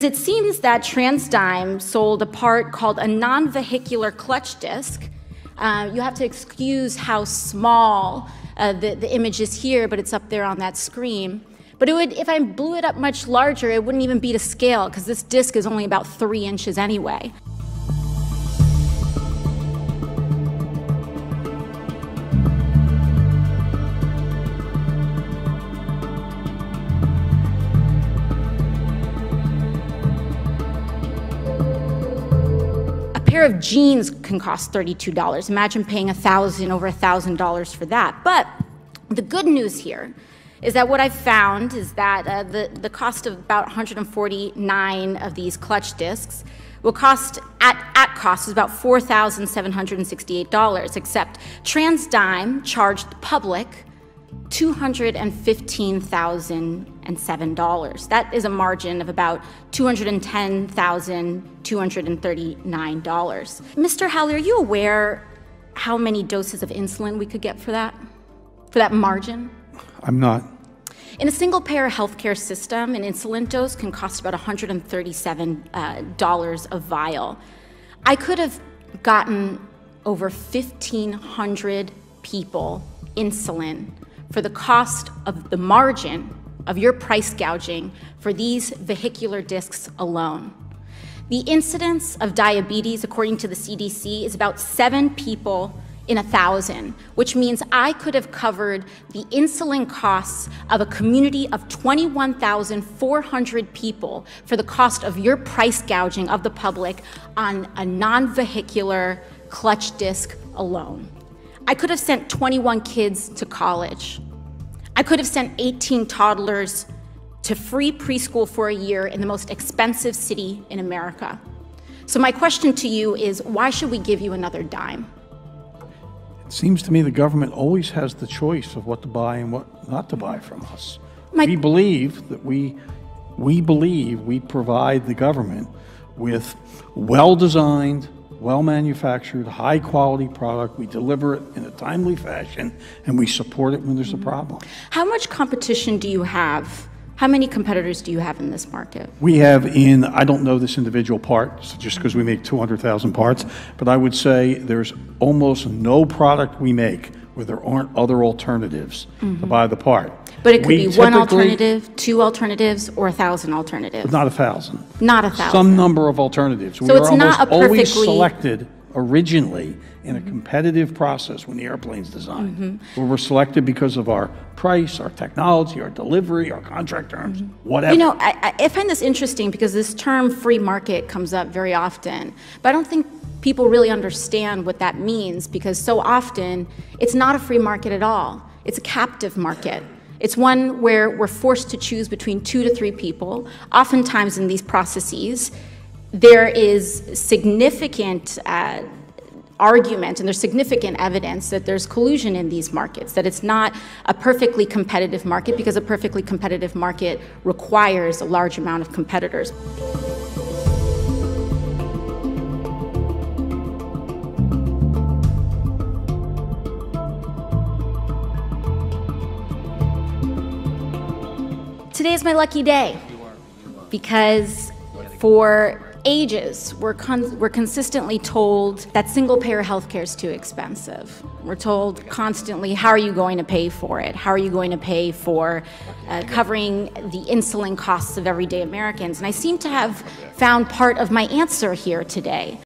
It seems that TransDigm sold a part called a non-vehicular clutch disc. You have to excuse how small the image is here, but it's up there on that screen. But if I blew it up much larger, it wouldn't even be to scale, because this disc is only about 3 inches anyway. A pair of jeans can cost $32. Imagine paying over $1,000 for that. But the good news here is that what I've found is that the cost of about 149 of these clutch discs will cost, at cost, is about $4,768, except TransDigm charged the public $215,007. That is a margin of about $210,239. Mr. Howley, are you aware how many doses of insulin we could get for that margin? I'm not. In a single-payer healthcare system, an insulin dose can cost about $137 a vial. I could have gotten over 1,500 people insulin for the cost of the margin of your price gouging for these vehicular discs alone. The incidence of diabetes, according to the CDC, is about 7 people in 1,000, which means I could have covered the insulin costs of a community of 21,400 people for the cost of your price gouging of the public on a non-vehicular clutch disc alone. I could have sent 21 kids to college. I could have sent 18 toddlers to free preschool for a year in the most expensive city in America. So my question to you is, why should we give you another dime? It seems to me the government always has the choice of what to buy and what not to buy from us. We believe that we provide the government with well-designed, well-manufactured, high-quality product. We deliver it in a timely fashion, and we support it when there's a problem. How much competition do you have? How many competitors do you have in this market? We have I don't know this individual part, just because we make 200,000 parts, but I would say there's almost no product we make where there aren't other alternatives to buy the part. But it could be one alternative, 2 alternatives, or 1,000 alternatives. Not 1,000. Not 1,000. Some number of alternatives. So we it's were not almost a perfectly always selected originally in a competitive process when the airplane's designed. Where we're selected because of our price, our technology, our delivery, our contract terms, whatever. You know, I find this interesting because this term free market comes up very often, but I don't think people really understand what that means, because so often it's not a free market at all. It's a captive market. It's one where we're forced to choose between 2 to 3 people. Oftentimes in these processes, there is significant argument and there's significant evidence that there's collusion in these markets, that it's not a perfectly competitive market, because a perfectly competitive market requires a large amount of competitors. Today is my lucky day, because for ages, we're consistently told that single-payer healthcare is too expensive. We're told constantly, how are you going to pay for it? How are you going to pay for covering the insulin costs of everyday Americans? And I seem to have found part of my answer here today.